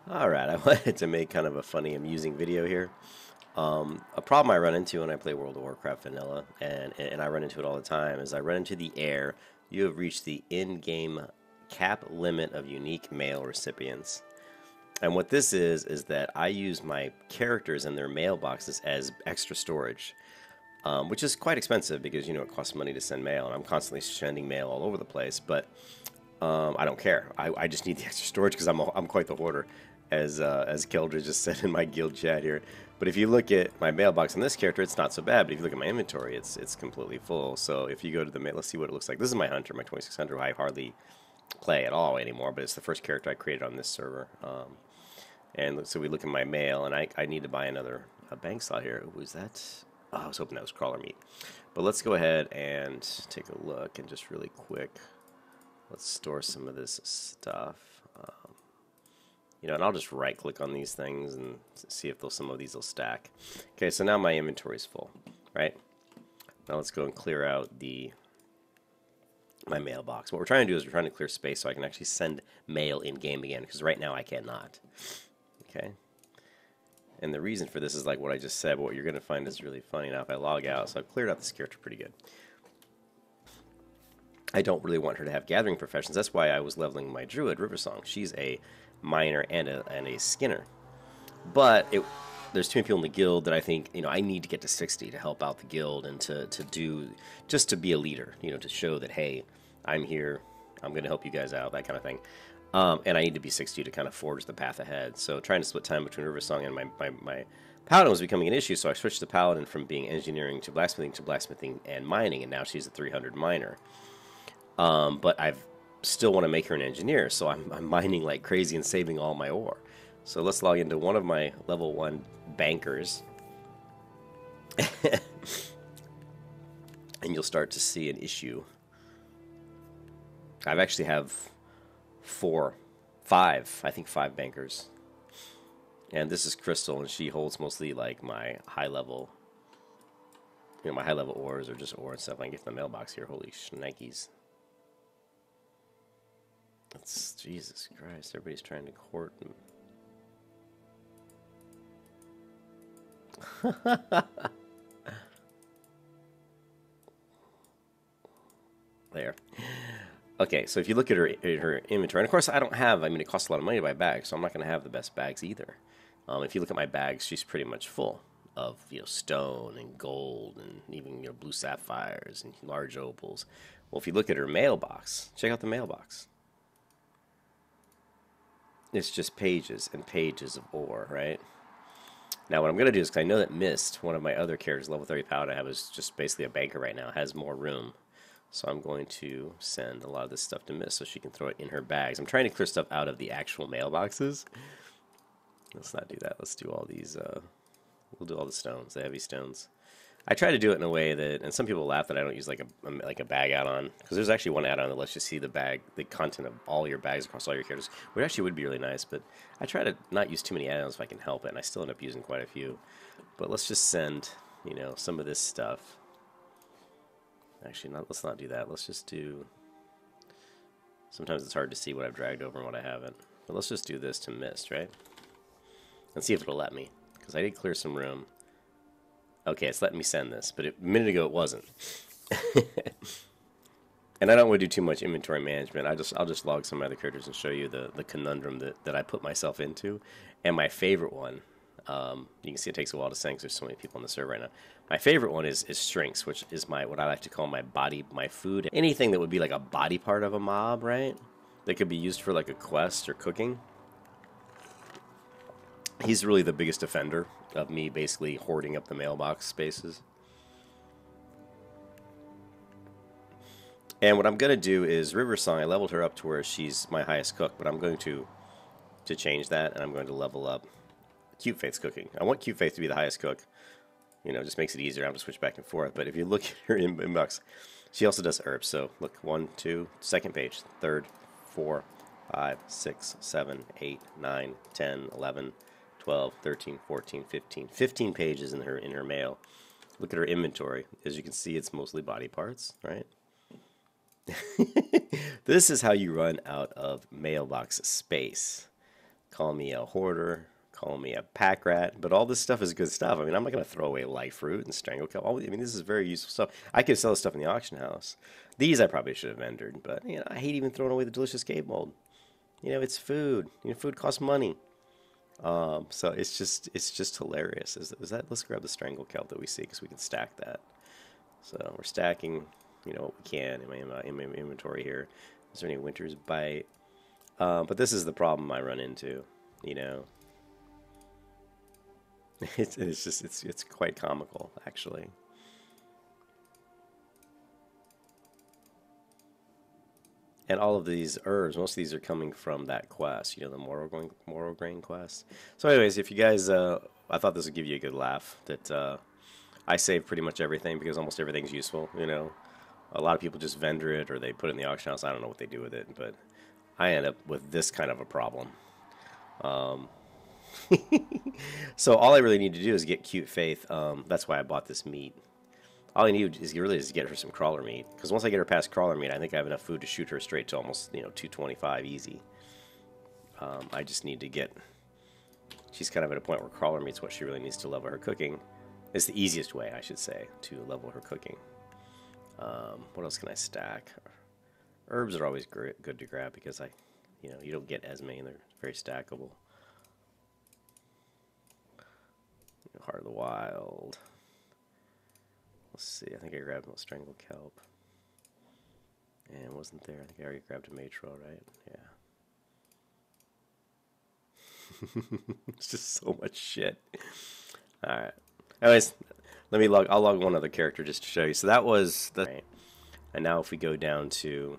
Alright, I wanted to make kind of a funny, amusing video here. A problem I run into when I play World of Warcraft Vanilla, and I run into it all the time, is I run into the error, you have reached the in-game cap limit of unique mail recipients. And what this is that I use my characters and their mailboxes as extra storage, which is quite expensive because, it costs money to send mail, and I'm constantly sending mail all over the place, but I don't care. I just need the extra storage because I'm quite the hoarder, as Keldra just said in my guild chat here. But if you look at my mailbox on this character, it's not so bad. But if you look at my inventory, it's completely full. So if you go to the mail, let's see what it looks like. This is my hunter, my 2600, who I hardly play at all anymore. But it's the first character I created on this server. And so we look at my mail, and I need to buy another bank slot here. Was that? Oh, I was hoping that was crawler meat. But let's go ahead and take a look and just really quick. Let's store some of this stuff. And I'll just right click on these things and see if some of these will stack. Okay, so now my inventory is full, right? Now let's go and clear out my mailbox. What we're trying to do is we're trying to clear space so I can actually send mail in game again, because right now I cannot. Okay. And the reason for this is like what I just said, but what you're going to find is really funny. Now if I log out, so I've cleared out this character pretty good. I don't really want her to have gathering professions. That's why I was leveling my druid, Riversong. She's a miner and a skinner. But there's too many people in the guild that I think, I need to get to 60 to help out the guild and just to be a leader, to show that, hey, I'm here, I'm going to help you guys out, that kind of thing. And I need to be 60 to kind of forge the path ahead. So trying to split time between Riversong and my Paladin was becoming an issue, so I switched the Paladin from being engineering to blacksmithing and mining, and now she's a 300 miner. But I still want to make her an engineer, so I'm mining like crazy and saving all my ore. So let's log into one of my level 1 bankers. And you'll start to see an issue. I actually have 5 bankers. And this is Crystal, and she holds mostly like my high level, my high level ores or just ore and stuff. I can get to the mailbox here. Holy shnikes. That's, Jesus Christ, everybody's trying to court him. There. Okay, so if you look at her inventory, and of course I don't have, it costs a lot of money to buy bags, so I'm not going to have the best bags either. If you look at my bags, she's pretty much full of, stone and gold and even, blue sapphires and large opals. Well, if you look at her mailbox, check out the mailbox. It's just pages and pages of ore, right? Now what I'm going to do is, because I know that Mist, one of my other characters, level 30 paladin I have, is just basically a banker right now, has more room. So I'm going to send a lot of this stuff to Mist so she can throw it in her bags. I'm trying to clear stuff out of the actual mailboxes. Let's not do that. Let's do all these, we'll do all the stones, the heavy stones. I try to do it in a way that, and some people laugh that I don't use like a bag add-on, because there's actually one add-on that lets you see the content of all your bags across all your characters, which actually would be really nice, but I try to not use too many add-ons if I can help it, and I still end up using quite a few. But let's just send, some of this stuff. Actually, let's not do that. Let's just do, sometimes it's hard to see what I've dragged over and what I haven't. But let's just do this to Mist, right? And see if it'll let me, because I did clear some room. Okay, it's letting me send this, but a minute ago it wasn't. And I don't want to do too much inventory management. I'll just log some other characters and show you the conundrum that I put myself into. And my favorite one, you can see it takes a while to send because there's so many people on the server right now. My favorite one is Shrinks, which is what I like to call my food. Anything that would be like a body part of a mob, right? That could be used for like a quest or cooking. He's really the biggest offender of me basically hoarding up the mailbox spaces. And what I'm going to do is Riversong, I leveled her up to where she's my highest cook, but I'm going to change that, and I'm going to level up Cute Faith's cooking. I want Cute Faith to be the highest cook. It just makes it easier. I have to switch back and forth. But if you look at her inbox, she also does herbs. So look, 1, 2, second page, third, 4, 5, 6, 7, 8, 9, 10, 11, 12, 13, 14, 15. 15 pages in her mail. Look at her inventory. As you can see, it's mostly body parts, right? This is how you run out of mailbox space. call me a hoarder, call me a packrat, but all this stuff is good stuff. I mean, I'm not going to throw away life fruit and strangle kelp. I mean, this is very useful stuff. I could sell this stuff in the auction house. These I probably should have vendored, but you know, I hate even throwing away the delicious cave mold. You know, it's food. You know, food costs money. So it's just hilarious. Is that? Let's grab the strangle kelp that we see because we can stack that. So we're stacking, you know, what we can in my inventory here. Is there any winter's bite? But this is the problem I run into. You know, it's quite comical actually. And all of these herbs, most of these are coming from that quest, you know, the moral grain quest. So, anyways, if you guys, I thought this would give you a good laugh. That I save pretty much everything because almost everything's useful. You know, a lot of people just vendor it or they put it in the auction house. I don't know what they do with it, but I end up with this kind of a problem. So all I really need to do is get cute Faith. That's why I bought this meat. All I need is really just get her some crawler meat. Because once I get her past crawler meat, I think I have enough food to shoot her straight to almost, you know, 225 easy. I just need to get... She's kind of at a point where crawler meat's what she really needs to level her cooking. It's the easiest way, I should say, to level her cooking. What else can I stack? Herbs are always good to grab because you know, you don't get as many. They're very stackable. Heart of the Wild. Let's see, I think I grabbed a strangled kelp. And wasn't there? I think I already grabbed a matro, right? Yeah. It's just so much shit. Alright. Anyways, I'll log one other character just to show you. So that was the... Right. And now if we go down to...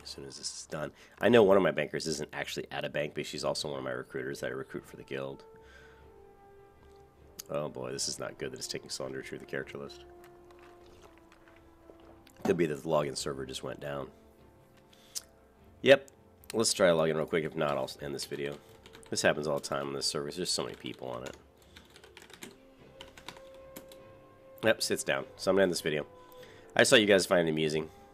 As soon as this is done. I know one of my bankers isn't actually at a bank, but she's also one of my recruiters that I recruit for the guild. Oh boy, this is not good that it's taking so long to retrieve the character list. Could be that the login server just went down. Yep, let's try to log in real quick. If not, I'll end this video. This happens all the time on this server. There's so many people on it. Yep, sits down. So I'm going to end this video. I just thought you guys find it amusing.